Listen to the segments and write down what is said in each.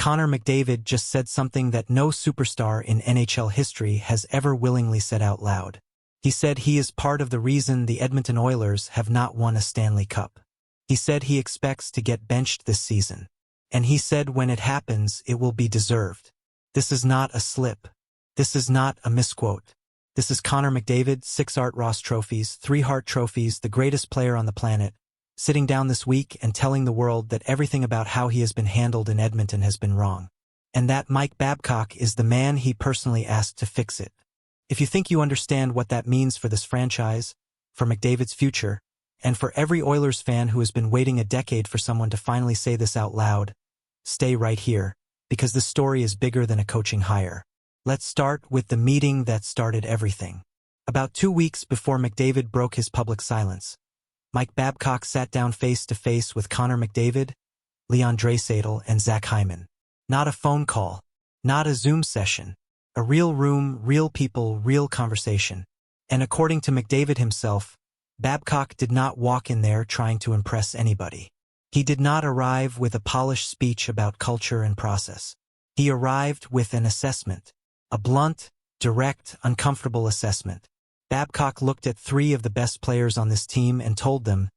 Connor McDavid just said something that no superstar in NHL history has ever willingly said out loud. He said he is part of the reason the Edmonton Oilers have not won a Stanley Cup. He said he expects to get benched this season. And he said when it happens, it will be deserved. This is not a slip. This is not a misquote. This is Connor McDavid, 6 Art Ross trophies, 3 Hart trophies, the greatest player on the planet, sitting down this week and telling the world that everything about how he has been handled in Edmonton has been wrong. And that Mike Babcock is the man he personally asked to fix it. If you think you understand what that means for this franchise, for McDavid's future, and for every Oilers fan who has been waiting a decade for someone to finally say this out loud, stay right here, because this story is bigger than a coaching hire. Let's start with the meeting that started everything. About 2 weeks before McDavid broke his public silence, Mike Babcock sat down face-to-face with Connor McDavid, Leon Draisaitl, and Zach Hyman. Not a phone call, not a Zoom session. A real room, real people, real conversation. And according to McDavid himself, Babcock did not walk in there trying to impress anybody. He did not arrive with a polished speech about culture and process. He arrived with an assessment. A blunt, direct, uncomfortable assessment. Babcock looked at 3 of the best players on this team and told them,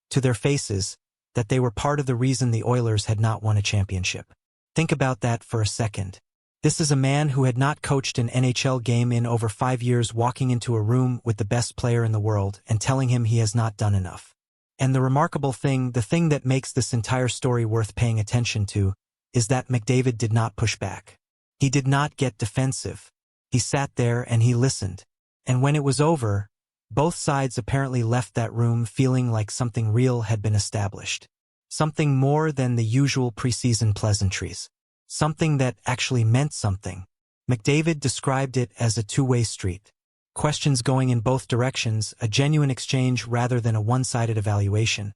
to their faces, that they were part of the reason the Oilers had not won a championship. Think about that for a second. This is a man who had not coached an NHL game in over 5 years walking into a room with the best player in the world and telling him he has not done enough. And the remarkable thing, the thing that makes this entire story worth paying attention to, is that McDavid did not push back. He did not get defensive. He sat there and he listened. And when it was over, both sides apparently left that room feeling like something real had been established. Something more than the usual preseason pleasantries. Something that actually meant something. McDavid described it as a two-way street. Questions going in both directions, a genuine exchange rather than a one-sided evaluation.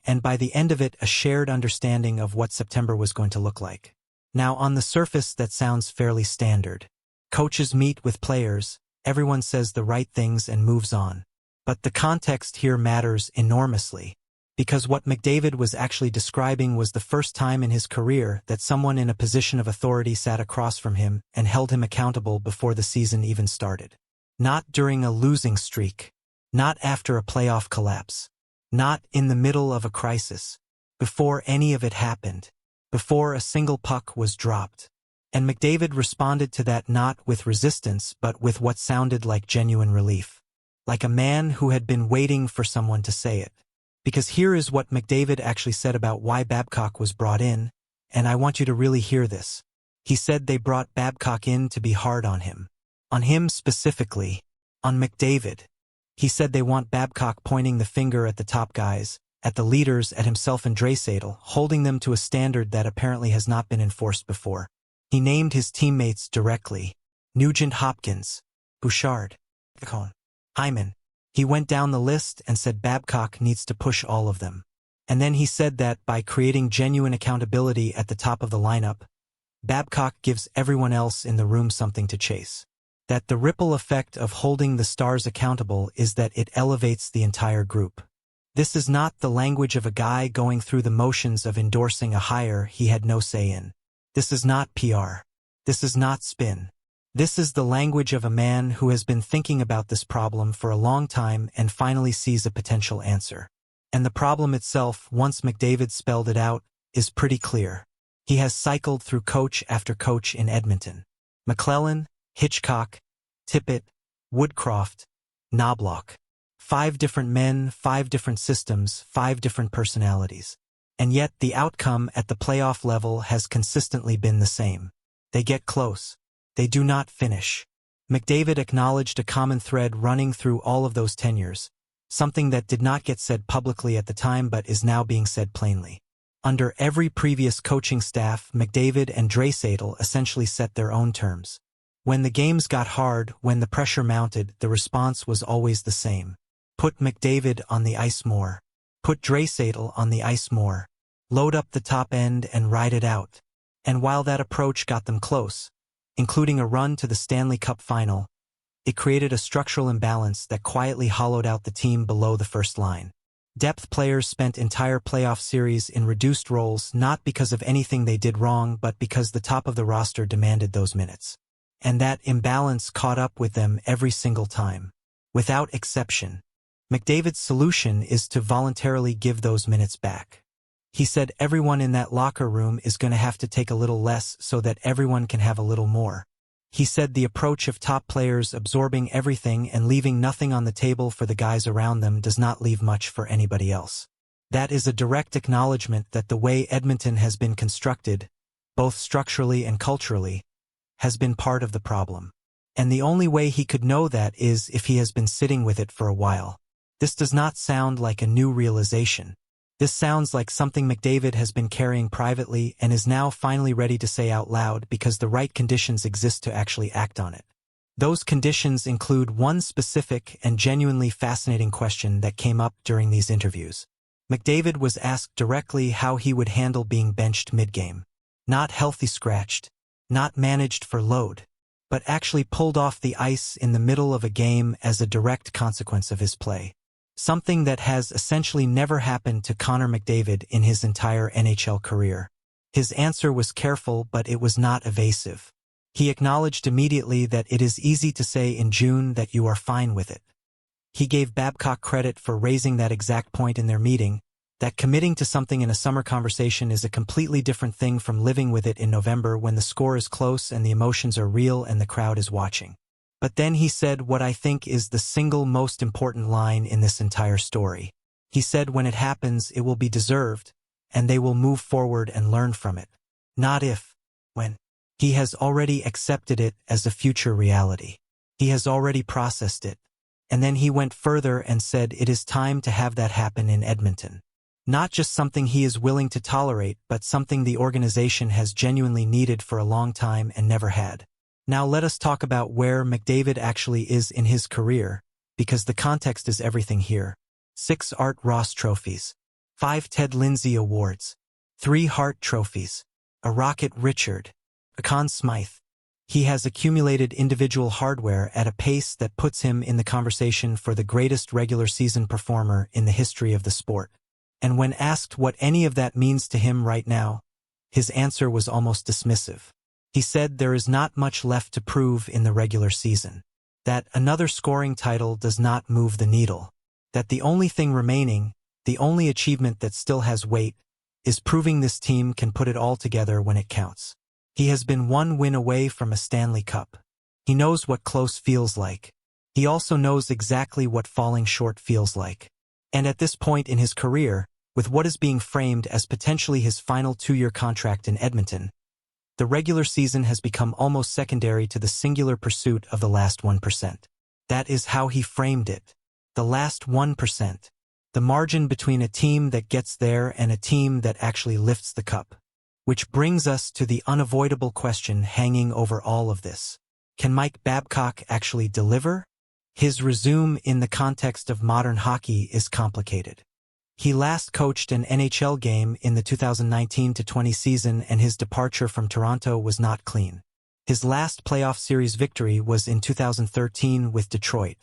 And by the end of it, a shared understanding of what September was going to look like. Now, on the surface, that sounds fairly standard. Coaches meet with players, everyone says the right things and moves on. But the context here matters enormously. Because what McDavid was actually describing was the first time in his career that someone in a position of authority sat across from him and held him accountable before the season even started. Not during a losing streak. Not after a playoff collapse. Not in the middle of a crisis. Before any of it happened. Before a single puck was dropped. And McDavid responded to that not with resistance but with what sounded like genuine relief. Like a man who had been waiting for someone to say it. Because here is what McDavid actually said about why Babcock was brought in, and I want you to really hear this. He said they brought Babcock in to be hard on him. On him specifically. On McDavid. He said they want Babcock pointing the finger at the top guys, at the leaders, at himself and Draisaitl, holding them to a standard that apparently has not been enforced before. He named his teammates directly. Nugent Hopkins. Bouchard. Hyman. He went down the list and said Babcock needs to push all of them. And then he said that by creating genuine accountability at the top of the lineup, Babcock gives everyone else in the room something to chase. That the ripple effect of holding the stars accountable is that it elevates the entire group. This is not the language of a guy going through the motions of endorsing a hire he had no say in. This is not PR. This is not spin. This is the language of a man who has been thinking about this problem for a long time and finally sees a potential answer. And the problem itself, once McDavid spelled it out, is pretty clear. He has cycled through coach after coach in Edmonton. McClellan, Hitchcock, Tippett, Woodcroft, Knobloch. 5 different men, 5 different systems, 5 different personalities. And yet the outcome at the playoff level has consistently been the same. They get close. They do not finish. McDavid acknowledged a common thread running through all of those tenures, something that did not get said publicly at the time but is now being said plainly. Under every previous coaching staff, McDavid and Draisaitl essentially set their own terms. When the games got hard, when the pressure mounted, the response was always the same. Put McDavid on the ice more. Put Draisaitl on the ice more. Load up the top end and ride it out. And while that approach got them close, including a run to the Stanley Cup final, it created a structural imbalance that quietly hollowed out the team below the first line. Depth players spent entire playoff series in reduced roles not because of anything they did wrong but because the top of the roster demanded those minutes. And that imbalance caught up with them every single time. Without exception. McDavid's solution is to voluntarily give those minutes back. He said everyone in that locker room is going to have to take a little less so that everyone can have a little more. He said the approach of top players absorbing everything and leaving nothing on the table for the guys around them does not leave much for anybody else. That is a direct acknowledgement that the way Edmonton has been constructed, both structurally and culturally, has been part of the problem. And the only way he could know that is if he has been sitting with it for a while. This does not sound like a new realization. This sounds like something McDavid has been carrying privately and is now finally ready to say out loud because the right conditions exist to actually act on it. Those conditions include one specific and genuinely fascinating question that came up during these interviews. McDavid was asked directly how he would handle being benched mid-game. Not healthy scratched, not managed for load, but actually pulled off the ice in the middle of a game as a direct consequence of his play. Something that has essentially never happened to Connor McDavid in his entire NHL career. His answer was careful, but it was not evasive. He acknowledged immediately that it is easy to say in June that you are fine with it. He gave Babcock credit for raising that exact point in their meeting, that committing to something in a summer conversation is a completely different thing from living with it in November when the score is close and the emotions are real and the crowd is watching. But then he said what I think is the single most important line in this entire story. He said when it happens, it will be deserved, and they will move forward and learn from it. Not if, when. He has already accepted it as a future reality. He has already processed it. And then he went further and said it is time to have that happen in Edmonton. Not just something he is willing to tolerate, but something the organization has genuinely needed for a long time and never had. Now let us talk about where McDavid actually is in his career, because the context is everything here. 6 Art Ross trophies, 5 Ted Lindsay awards, 3 Hart trophies, a Rocket Richard, a Conn Smythe. He has accumulated individual hardware at a pace that puts him in the conversation for the greatest regular season performer in the history of the sport. And when asked what any of that means to him right now, his answer was almost dismissive. He said there is not much left to prove in the regular season. That another scoring title does not move the needle. That the only thing remaining, the only achievement that still has weight, is proving this team can put it all together when it counts. He has been one win away from a Stanley Cup. He knows what close feels like. He also knows exactly what falling short feels like. And at this point in his career, with what is being framed as potentially his final 2-year contract in Edmonton, the regular season has become almost secondary to the singular pursuit of the last 1%. That is how he framed it. The last 1%. The margin between a team that gets there and a team that actually lifts the cup. Which brings us to the unavoidable question hanging over all of this. Can Mike Babcock actually deliver? His resume in the context of modern hockey is complicated. He last coached an NHL game in the 2019-20 season and his departure from Toronto was not clean. His last playoff series victory was in 2013 with Detroit.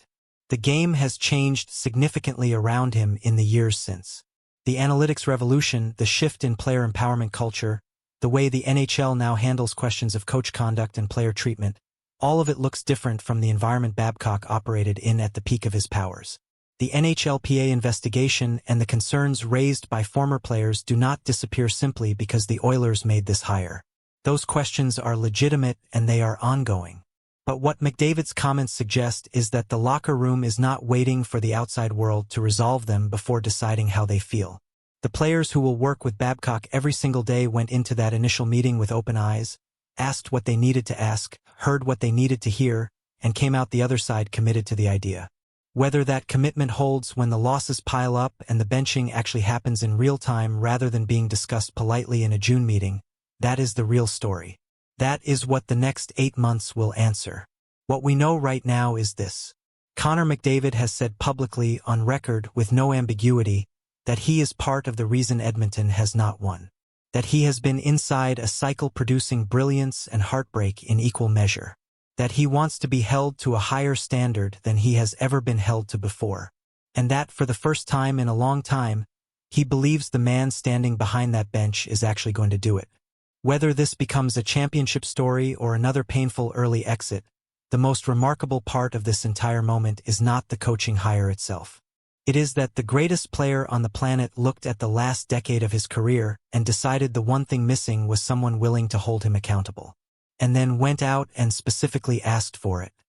The game has changed significantly around him in the years since. The analytics revolution, the shift in player empowerment culture, the way the NHL now handles questions of coach conduct and player treatment, all of it looks different from the environment Babcock operated in at the peak of his powers. The NHLPA investigation and the concerns raised by former players do not disappear simply because the Oilers made this hire. Those questions are legitimate and they are ongoing. But what McDavid's comments suggest is that the locker room is not waiting for the outside world to resolve them before deciding how they feel. The players who will work with Babcock every single day went into that initial meeting with open eyes, asked what they needed to ask, heard what they needed to hear, and came out the other side committed to the idea. Whether that commitment holds when the losses pile up and the benching actually happens in real time rather than being discussed politely in a June meeting, that is the real story. That is what the next 8 months will answer. What we know right now is this. Connor McDavid has said publicly, on record, with no ambiguity, that he is part of the reason Edmonton has not won. That he has been inside a cycle producing brilliance and heartbreak in equal measure. That he wants to be held to a higher standard than he has ever been held to before. and that for the first time in a long time, he believes the man standing behind that bench is actually going to do it. Whether this becomes a championship story or another painful early exit, the most remarkable part of this entire moment is not the coaching hire itself. It is that the greatest player on the planet looked at the last decade of his career and decided the one thing missing was someone willing to hold him accountable. And then went out and specifically asked for it.